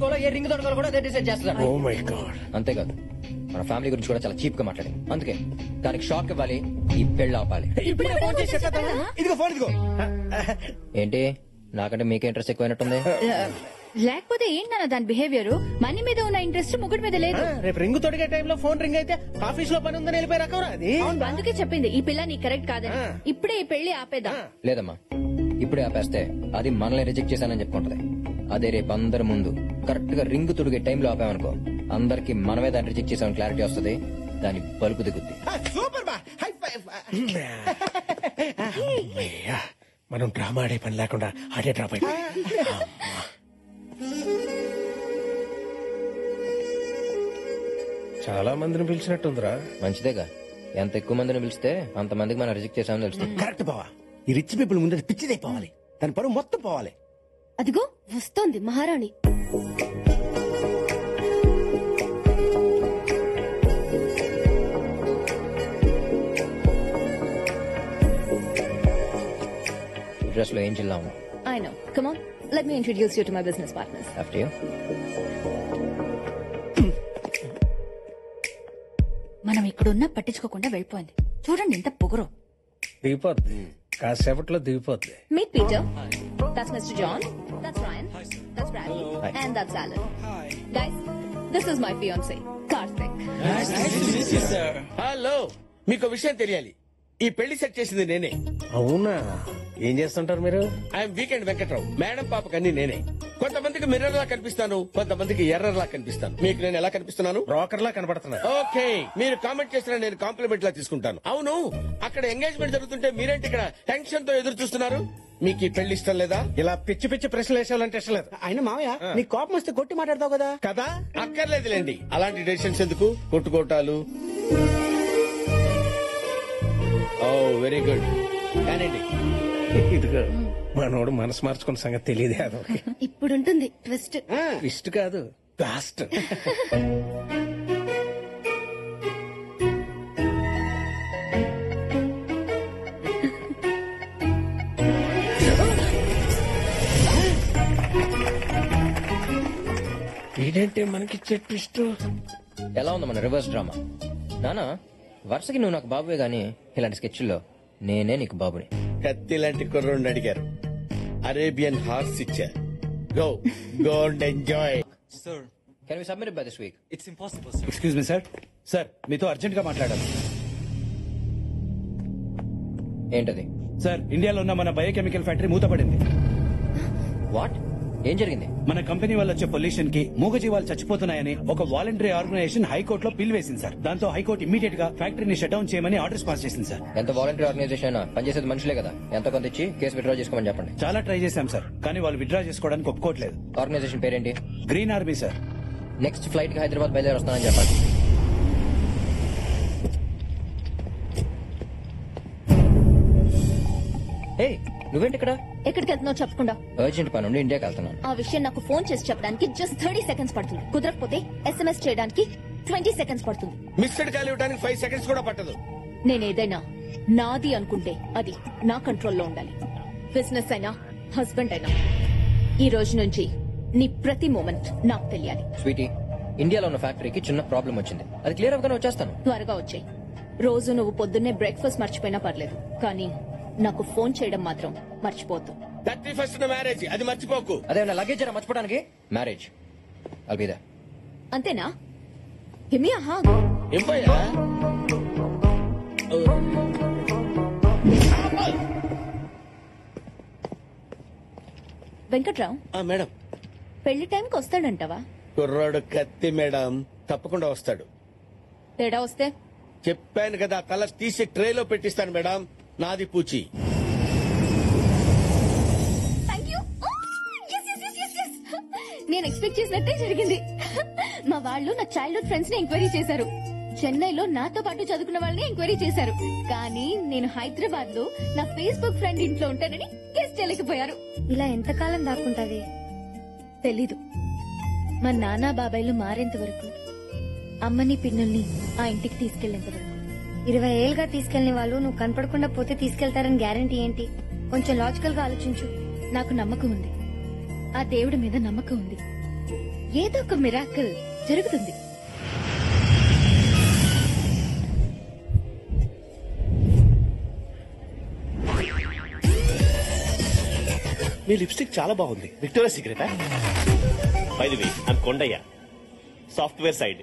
ఏ ring దొరకాలో కూడా అదే decide చేస్తాను. Oh my God. అంతేకాదు మన ఫ్యామిలీ గురించి కూడా చాలా చీప్ గా మాట్లాడింది. అందుకే దానికి షాక్ ఇవ్వాలి, ఈ పెళ్లి ఆపాలి. ఇదిగో ఫోన్ ఇదిగో. ఏంటి నాకంటే మీకే ఇంట్రెస్ట్ ఎక్కువైనట్టుంది? లేకపోతే ఏంటన్న దాని బిహేవియర్? మనీ మీద ఉన్న ఇంట్రెస్ట్ ముగ్గురు మీద లేదు. రేపు రింగ్ తొడిగే టైంలో ఫోన్ రింగ్ అయితే ఆఫీస్ లో పని ఉందని వెళ్ళిపోయి రకం అది. అందుకే చెప్పింది ఈ పిల్ల నీ కరెక్ట్ కాదని. ఇప్పుడే ఈ పెళ్లి ఆపేద్దాం. లేదమ్మా, ఇప్పుడే ఆపేస్తే అది మనల్ని రిజెక్ట్ చేశానని చెప్పుకుంటది. అదే రేపు అందరి ముందు కరెక్ట్ గా రింగ్ తొడిగే టైంలో ఆపామనుకో, అందరికి మనమే దాన్ని రిజెక్ట్ చేసామని క్లారిటీ వస్తుంది. దాని బలుపు దిగుద్ది. సూపర్ బా. High five. మనం డ్రామా ఆడే పని లేకుండా ఆడే డ్రాప్ అయిపోయి చాలా మందిని పిలిచినట్టుందిరా. మంచిదేగా, ఎంత ఎక్కువ మందిని పిలిస్తే అంత మందికి మనం రిజెక్ట్ చేసామని తెలుస్తుంది. కరెక్ట్ బావా. ఈ రిచ్ పీపుల్ ముందు పిచ్చిదే పోవాలి, దాని పరువు మొత్తం పోవాలి. అదిగో వస్తోంది మహారాణి. డ్రెస్ లో ఏం చిల్లా ఉన్నాం. I know. Come on, let me introduce you to my business partners. After you. మనం ఇక్కడున్నా పట్టించుకోకుండా వెళ్ళిపోయింది. చూడండి ఎంత పొగరు. దిగిపోద్ది, కాసేపట్లో దిగిపోద్ది. Meet Peter. That's Mr. John. That's Ryan. That's Bradley. Hi. And that's Alan. Guys, this is my fiancé, Karthik. Hello, మీకు విషయం తెలియాలి. ఈ పెళ్లి సెట్ చేసింది నేనే. అవునా? ఏం చేస్తుంటారు మీరు? I'm weekend Venkatrao. మేడం పాపకి అన్ని నేనే. కొంతమందికి మిర్రర్ లా కనిపిస్తాను, కొంతమందికి ఎర్రర్ లా కనిపిస్తాను. మీకు నేను ఎలా కనిపిస్తున్నాను? బ్రోకర్ లా కనబడుతున్నా. ఓకే, మీరు కామెంట్ చేసిన నేను కాంప్లిమెంట్ లా తీసుకుంటాను. అవును, అక్కడ ఎంగేజ్మెంట్ జరుగుతుంటే మీరేంటి ఇక్కడ టెన్షన్ తో ఎదురు చూస్తున్నారు? మీకు ఈ పెళ్లి ఇష్టం లేదా? ఇలా పిచ్చి పిచ్చి ప్రశ్నలు వేసేవాలంటే ఇష్టం లేదు. ఆయన మావయ్య నీ కోపం వస్తే కొట్టి మాట్లాడతావు కదా. కదా, అక్కర్లేదులేండి అలాంటి డెసిషన్స్ ఎందుకు, కొట్టుకోటాలు. ఓ వెరీ గుడ్. కానండి, ఇదిగో మనోడు మనసు మార్చుకున్న సంగతి తెలియదే. అదొక ఇప్పుడుంటుంది ట్విస్ట్. ఇష్ట కాదు, లాస్ట్. ఏంటంటే మనకి ట్విస్ట్. ఎలా ఉంది మన రివర్స్ డ్రామా? నానా, వరుసకి నువ్వు నాకు బాబువే గానీ ఇలాంటి స్కెచ్ల్లో నేనే నీకు బాబుని. కత్తి లాంటి కుర్రోడిని అడిగారు, అరేబియన్ హార్స్ ఇచ్చారు. Go go and enjoy. Sir, can we submit by this week? it's impossible, sir. Excuse me, sir. Sir, మీతో అర్జెంట్ గా మాట్లాడాలి. ఏంటది? సార్, ఇండియాలో ఉన్న మన బయోకెమికల్ ఫ్యాక్టరీ మూతపడింది. వాట్? ఏం జరిగింది? మన కంపెనీ వల్ల వచ్చే పొల్యూషన్ కి మూగజీవాలు చచ్చిపోతున్నాయని ఒక వాలంటరీ ఆర్గనైజేషన్ హైకోర్టులో పిల్ వేసింది సార్. దాంతో హైకోర్టు ఇమీడియట్ గా ఫ్యాక్టరీని షట్ డౌన్ చేయమని ఆర్డర్స్ పాస్ చేసింది సార్. ఎంత వాలంటీర్ ఆర్గనైజేషన్ అయినా పనిచేసేది మనుషులే కదా. ఎంత కొంత ఇచ్చి కేసు విత్డ్రా చేసుకోమని చెప్పండి. చాలా ట్రై చేశాం సార్, కానీ వాళ్ళు విత్డ్రా చేసుకోవడానికి ఒప్పుకోవట్లేదు. ఆర్గనైజేషన్ పేరేంటి? Green army sir. Next flight కి హైదరాబాద్ బయలుదేరి వస్తానని చెప్పండి. హే, నువ్వేంటి ఇక్కడ? ఎక్కడికి వెళ్తున్నావు చెప్పకుండా? అర్జెంట్ పని ఉండి ఇండియాకి వెళ్తున్నాను. ఆ విషయం నాకు ఫోన్ చేసి చెప్పడానికి జస్ట్ 30 సెకండ్స్ పడుతుంది. కుదరకపోతే SMS చేయడానికి 20 సెకండ్స్ పడుతుంది. మిస్డ్ కాల్ ఇవ్వడానికి 5 seconds కూడా పట్టదు. నేనేదైనా నాది అనుకుంటే అది నా కంట్రోల్లో ఉండాలి. బిజినెస్ అయినా హస్బెండ్ అయినా ఈ రోజు నుంచి నీ ప్రతి మూమెంట్ నాకు తెలియాలి. స్వీటీ, ఇండియాలో ఉన్న ఫ్యాక్టరీకి చిన్న ప్రాబ్లం వచ్చింది. అది క్లియర్ అవగానే వచ్చేస్తాను. త్వరగా వచ్చాయి. రోజు నువ్వు పొద్దున్నే బ్రేక్ఫాస్ట్ మర్చిపోయినా పర్లేదు, కానీ నాకు ఫోన్ చేయడం మాత్రం మర్చిపోతు. 31st మ్యారేజ్, అది మర్చిపోకు. అదే లగేజ్ మర్చిపోవడానికి మ్యారేజ్ అల్బిదా. అంతేనా? హిమి ఆహా. ఎంపయ్యా వెంకట్రావు, మేడం, పెళ్లి టైంకి వస్తాడంటావా? కుర్రాడు కత్తి మేడం, తప్పకుండా వస్తాడు. తేడా వస్తే చెప్పాను కదా, తల తీసి ట్రేలో పెట్టిస్తాను మేడం. నాది పూచి. నేను ఎక్స్పెక్ట్ చేసినట్టే జరిగింది. మా వాళ్ళు నా చైల్డ్హుడ్ ఫ్రెండ్స్ ని ఎంక్వైరీ చేశారు. చెన్నైలో నాతో పాటు చదువుకున్న వాళ్ళని ఎంక్వైరీ చేశారు. కానీ నేను హైదరాబాద్ లో నా ఫేస్బుక్ ఫ్రెండ్ ఇంట్లో ఉంటానని గెస్ చేయలేకపోయారు. ఇలా ఎంతకాలం దాక్కుంటావే? తెలీదు. మా నాన్న బాబాయ్లు మారేంత వరకు, అమ్మని పిన్నుల్ని ఆ ఇంటికి తీసుకెళ్లేంత వరకు. 20 ఏళ్ళుగా తీసుకెళ్లిన వాళ్ళు నువ్వు కనపడకుండా పోతే తీసుకెళ్తారని గ్యారంటీ ఏంటి? కొంచెం లాజికల్ గా ఆలోచించు. నాకు నమ్మకం ఉంది, ఆ దేవుడి మీద నమ్మకం ఉంది. ఏదో ఒక మిరాకిల్ జరుగుతుంది. మీ లిప్స్టిక్ చాలా బాగుంది. విక్టోరియా సీక్రెటా? By the way I'm Kondayya, software side.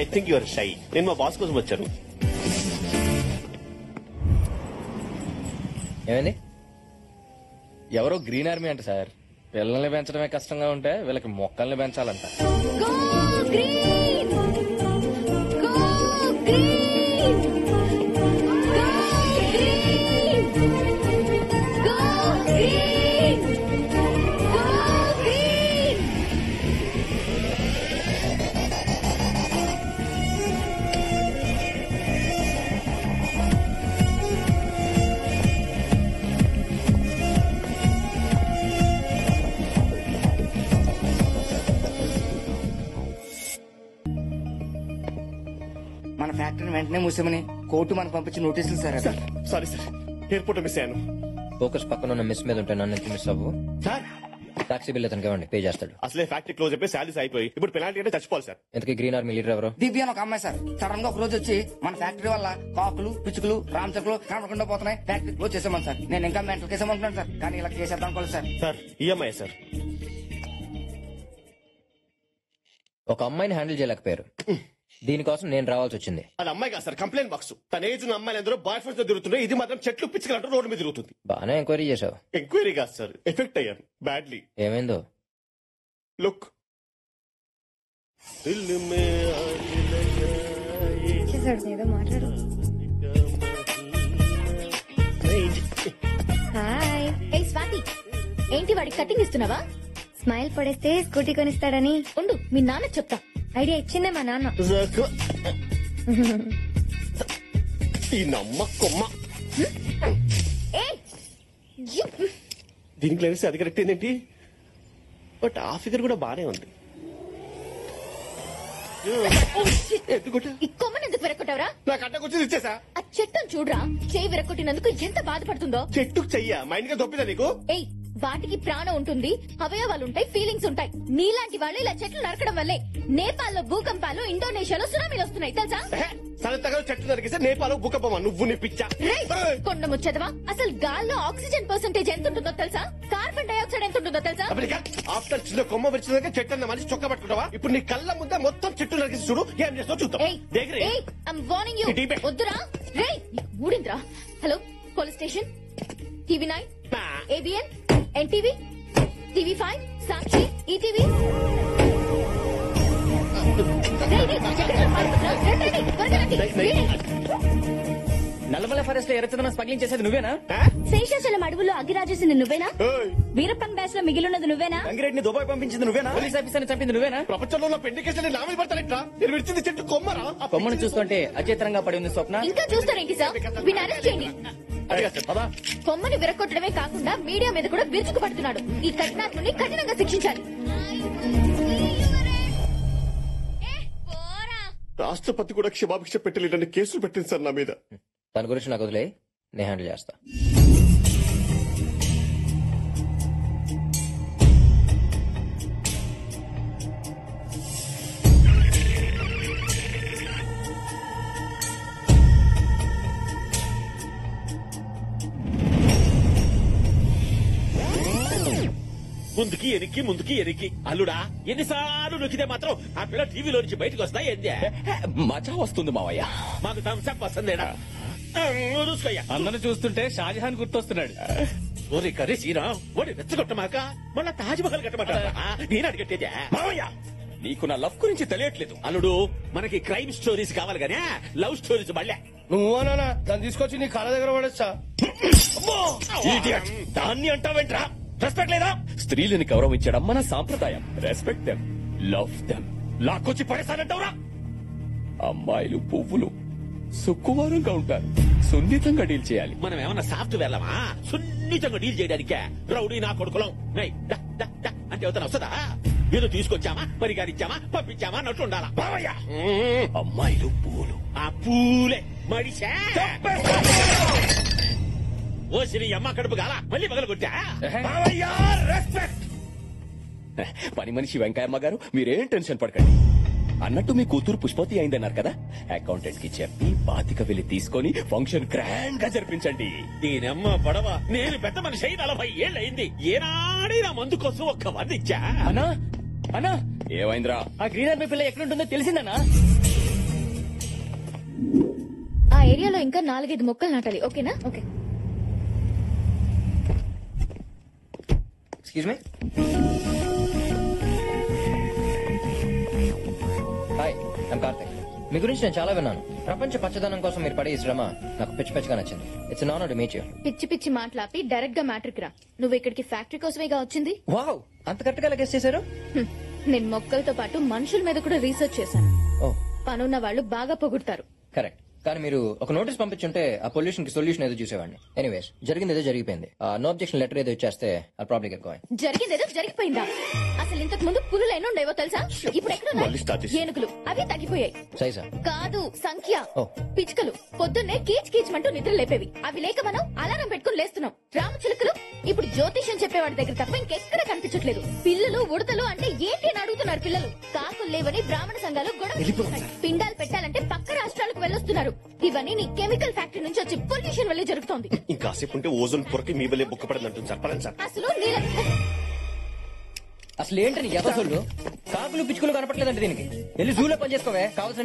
I think your shy. నేను మా బాస్ కోసం వచ్చాను. ఏమైంది? ఎవరో గ్రీన్ ఆర్మీ అంట సార్. పిల్లల్ని పెంచడమే కష్టంగా ఉంటే వీళ్ళకి మొక్కల్ని పెంచాలంట. Go green! Go green! Go green! Go green! Go green! మన ఫ్యాక్టరీని వెంటనే మూసామని కోర్టు మనకు పంపించి నోటీసులు సార్ అవి. సారీ సార్, ఎయిర్పోర్ట్ మిస్ అయ్యాను. ఫోకస్ పక్కన ఉన్న మిస్ మీద ఉంటే నన్ను ఎందుకు మిస్ అవ్వు? సార్ టాక్సీ బిల్ అతనికి ఇవ్వండి, పే చేస్తాడు. అసలే ఫ్యాక్టరీ క్లోజ్ అయిపోయి శాలరీస్ అయిపోయి ఇప్పుడు పెనాల్టీ అంటే చచ్చిపోవాలి సార్. ఇంతకీ గ్రీన్ ఆర్మీ లీడర్ ఎవరు? దివ్య అని ఒక అమ్మాయి సార్. సడన్ గా ఒక రోజు వచ్చి మన ఫ్యాక్టరీ వల్ల కాకులు పిచ్చుకలు రామచకులు కనపడకుండా పోతున్నాయి, ఫ్యాక్టరీ క్లోజ్ చేసామని సార్. నేను ఇంకా మెంటల్ కేసామంటున్నాను సార్, కానీ ఇలా చేసేద్దాం అనుకోలేదు సార్. Sir EMI sir. ఒక అమ్మాయిని హ్యాండిల్ చేయలేకపోయారు, దీనికోసం నేను రావాల్సి వచ్చింది. అది అమ్మాయి కాదు సార్, కంప్లైంట్ బాక్స్. తన ఏజ్ ఉన్న అమ్మాయిలు అందరూ బాయ్ ఫ్రెండ్స్ తో తిరుగుతున్నాయి, ఇది మాత్రం చెట్లు పిచ్చుకలంటూ రోడ్డు మీద తిరుగుతుంది. బాగానే ఎంక్వైరీ చేసావు. ఎంక్వైరీ కాదు సార్, ఎఫెక్ట్ అయ్యాను బ్యాడ్లీ. ఏమైందో? లుక్ చేశాడు ఏదో మాట్లాడు. హాయ్. ఏ స్వాతి, ఏంటి వాడికి కటింగ్ ఇస్తున్నావా? స్మైల్ పడేస్తే స్కూటీ కొనిస్తాడని ఉండు, మీ నాన్న చెప్తా. ఐడియా ఇచ్చిందే మా నాన్న. ఈ నమ్మకమ్మ ఏ యు. దీనికి లేస్తే అది కరెక్ట్ ఏంటి, బట్ ఆ ఫిగర్ కూడా బానే ఉంది. ఈ కొమ్మని ఎందుకు విరక్కొట్టావురా? నాకు అడ్డకొచ్చింది ఇచ్చేసా. ఆ చెట్టును చూడరా, చేయి విరక్కొట్టినందుకు ఎంత బాధపడుతుందో. చెట్టుకు చెయ్య మైండ్ గా దొప్పిదా నీకు? ఏయ్, వాటికి ప్రాణం ఉంటుంది, అవయవాలు ఉంటాయి, ఫీలింగ్స్ ఉంటాయి. నీలాంటి వాళ్ళు ఇలా చెట్లు నరకడం వల్లే నేపాల్లో భూకంపాలు, ఇండోనేషియాలో సునామీలు వస్తున్నాయి తెలుసా? సరతగా చెట్టు నరికిస్తే నేపాల్ భూకంపమా? నువ్వు నీ పిచ్చా. రేయ్, కొండ ముచ్చదవా, అసలు గాల్లో ఆక్సిజన్ పర్సెంటేజ్ ఎంత ఉంటుందో తెలుసా? కార్బన్ డైఆక్సైడ్ ఎంత ఉంటుందో తెలుసా? ఆఫ్టర్ చిన్న కొమ్మ విరిచినాక చెట్టు అన్న మనిషి చొక్క పట్టుకుంటావా? ఇప్పుడు నీ కళ్ళ ముందే మొత్తం చెట్టు నరికిసి చూడు, ఏం చేస్తావు చూద్దాం. ఏయ్, దగ్గరే ఏయ్, I'm warning you. ఈ టీపే. వద్దురా. రేయ్, నీకు మూడింద్రా. Hello, police station, TV9, ABN, NTV, TV5, Sakshi, ETV. Nallamala forest లో ఎర్రచందనం స్మగ్లింగ్ చేసేది నువ్వేనా? శేషాచలం అడవుల్లో అగ్గిరాజేసింది నువ్వేనా? ఏయ్, వీరప్పన్ బ్యాచ్ లో మిగిలిన్నది నువ్వేనా? గంగిరెడ్డిని దుబాయ్ పంపించింది నువ్వేనా? పోలీస్ ఆఫీసర్ చంపింది నువ్వేనా? ప్రపంచంలో ఉన్న పెండి కేసులు నా మీద పడతానట్రా? నేను విడిచింది చెట్టు కొమ్మరా? ఆ కొమ్మను చూస్తుంటే అచేతనంగా పడి ఉంది స్వప్న. ఇంకా చూస్తారేంటి సార్? వీడిని అరెస్ట్ చేయండి. అడిగా సార్, పదా. కొమ్మని విరగొట్టడమే కాకుండా మీడియా మీద కూడా విరుచుకు పడుతున్నాడు. ఈ కఠినాత్ముని కఠినంగా శిక్షించాలి. రాష్ట్రపతి కూడా క్షమాభిక్ష పెట్టలేదని కేసులు పెట్టింది సార్ నా మీద. దాని గురించి నాకు వదిలే, నేను హ్యాండిల్ చేస్తా. ముందుకి ఎరికి ముందుకి ఎరికి అల్లుడా, ఎన్నిసార్లు నొక్కితే మాత్రం ఆ పిల్ల టీవీలో నుంచి బయటకు వస్తా ఏందే? మజా వస్తుంది మావయ్య. మాకు థమ్స్అప్ వస్తుందేడా? చూసుకోయ్యా. అందరూ చూస్తుంటే షాజహాన్ గుర్తొస్తున్నాడు. ఓరి కర్రీ సీనా, ఓడి రెచ్చగొట్టమాక మళ్ళా తాజ్ మహల్ కట్టమంటారా? నేను అడిగట్టేదే మావయ్య, నీకు నా లవ్ గురించి తెలియట్లేదు. అల్లుడు. మనకి క్రైమ్ స్టోరీస్ కావాలి గానే లవ్ స్టోరీస్ మళ్ళీ. నువ్వనా దాన్ని తీసుకొచ్చి నీ కాళ్ళ దగ్గర పడేస్తా. Idiot. దాన్ని అంటావేంట్రా? రెస్పెక్ట్ లేదా? స్త్రీలని గౌరవించడం మన సాంప్రదాయం. Respect them, love them. లాక్కొచ్చి పడేసానంటావురా? అమ్మాయిలు పువ్వులు సుక్కువారంగా ఉంటారు, సున్నితంగా డీల్ చేయాలి. మనం ఏమన్నా సాఫ్ట్వేర్లమా సున్నితంగా డీల్ చేయడానికే? రౌడీ నా కొడుకులం. ఏయ్, డా, డా, డా అంటే అవుతాను వస్తుందా? ఏదో తీసుకొచ్చామా, పరిగారిచ్చామా, పంపించామా అన్నట్టు ఉండాలా? బావయ్యా, అమ్మాయిలు పువ్వులు. ఆ పూలే మడిసా ఓ సిరి అమ్మ కడుపు గాల మళ్ళీ పగల కొట్టా. రెస్పెక్ట్. పని మనిషి వెంకయ్యమ్మ గారు మీరేం టెన్షన్ పడకండి. అన్నట్టు మీ కూతురు పుష్పతి అయిందన్నారు కదా, అకౌంటెంట్ కి చెప్పి 25,000 తీసుకొని ఫంక్షన్ గ్రాండ్ గా జరిపించండి. దీనమ్మ పడవ, నేను పెద్ద మనిషి అయి 40 ఏళ్ళయింది. ఏనాడైనా మందు కోసం ఒక్క 100 ఇచ్చా? అన్నా అన్నా, ఏమైందిరా? ఆ గ్రీన్ ఆర్మీ పిల్ల ఎక్కడుంటుందో తెలిసిందన్నా? ఆ ఏరియాలో ఇంకా 4-5 మొక్కలు నాటాలి. ఓకేనా? Okay. Excuse me. Hi, I'm Karthik. మీ గురించి నేను చాలా విన్నాను. ప్రపంచ పచ్చదనం కోసం మీరు పడే ఈ శ్రమ నాకు పిచ్చి పిచ్చిగా నచ్చింది. It's an honour to meet you. పిచ్చి పిచ్చి మాట్లాపి డైరెక్ట్ గా మ్యాట్రిక్ రా. నువ్వు ఇక్కడికి ఫ్యాక్టరీ కోసమేగా వచ్చింది? వావ్, అంత కరెక్ట్ గా గెస్ చేశారు. నేను మొక్కలతో పాటు మనుషుల మీద కూడా రీసెర్చ్ చేశాను. ఓ, పనున్న వాళ్ళు బాగా పొగుడతారు. కరెక్ట్. కానీ మీరు ఒక నోటీస్ పంపించుంటే ఆ పొల్యూషన్ కి సొల్యూషన్ ఏదో చూసేవాడిని. ఎనీవేస్, జరిగింది ఏదో జరిగిపోయింది. నో అబ్జెక్షన్ లెటర్ ఏదో ఇచ్చేస్తే ఆ ప్రాబ్లం ఎక్కువ. జరిగిందేదో జరిగిపోయిందా? అసలు ఇంతకు ముందు పులులు ఎన్ని ఉండేవో తెలుసా? ఇప్పుడు ఎక్కడ ఏనుగులు? అవి తగ్గిపోయాయి. సైజా కాదు, సంఖ్య. ఓ. పిచ్చుకలు పొద్దున్నే కీచ్ కీచ్మంటూ నిద్ర లేపేవి. అవి లేక మనం అలారం పెట్టుకుని లేస్తున్నాం. రామచిలుకలు ఇప్పుడు జ్యోతిష్యం చెప్పేవాడి దగ్గర తప్ప ఇంకెక్కడ కనిపించట్లేదు. పిల్లలు ఉడతలు అంటే ఏంటి అని అడుగుతున్నారు పిల్లలు. కాకులు లేవని బ్రాహ్మణ సంఘాలు గొడవ. పిండాలు పెట్టాలంటే పక్క రాష్ట్రాలకు వెళ్ళొస్తున్నారు. ఇవన్నీ నీ కెమికల్ ఫ్యాక్టరీ నుంచి వచ్చి పొల్యూషన్ వల్లే జరుగుతోంది. ఇంకాసేపు ఉంటే ఓజోన్ పొరకి మీ వల్లే బుక్క పడదంటుంది సార్. పడండి సార్. అసలు ఏంటని ఎదసోళ్ళు? కాకులు పిచ్చుకలు కనపట్లేదంటే దీనికి వెళ్ళి జూలో పని చేసుకోవే, కావాల్సిన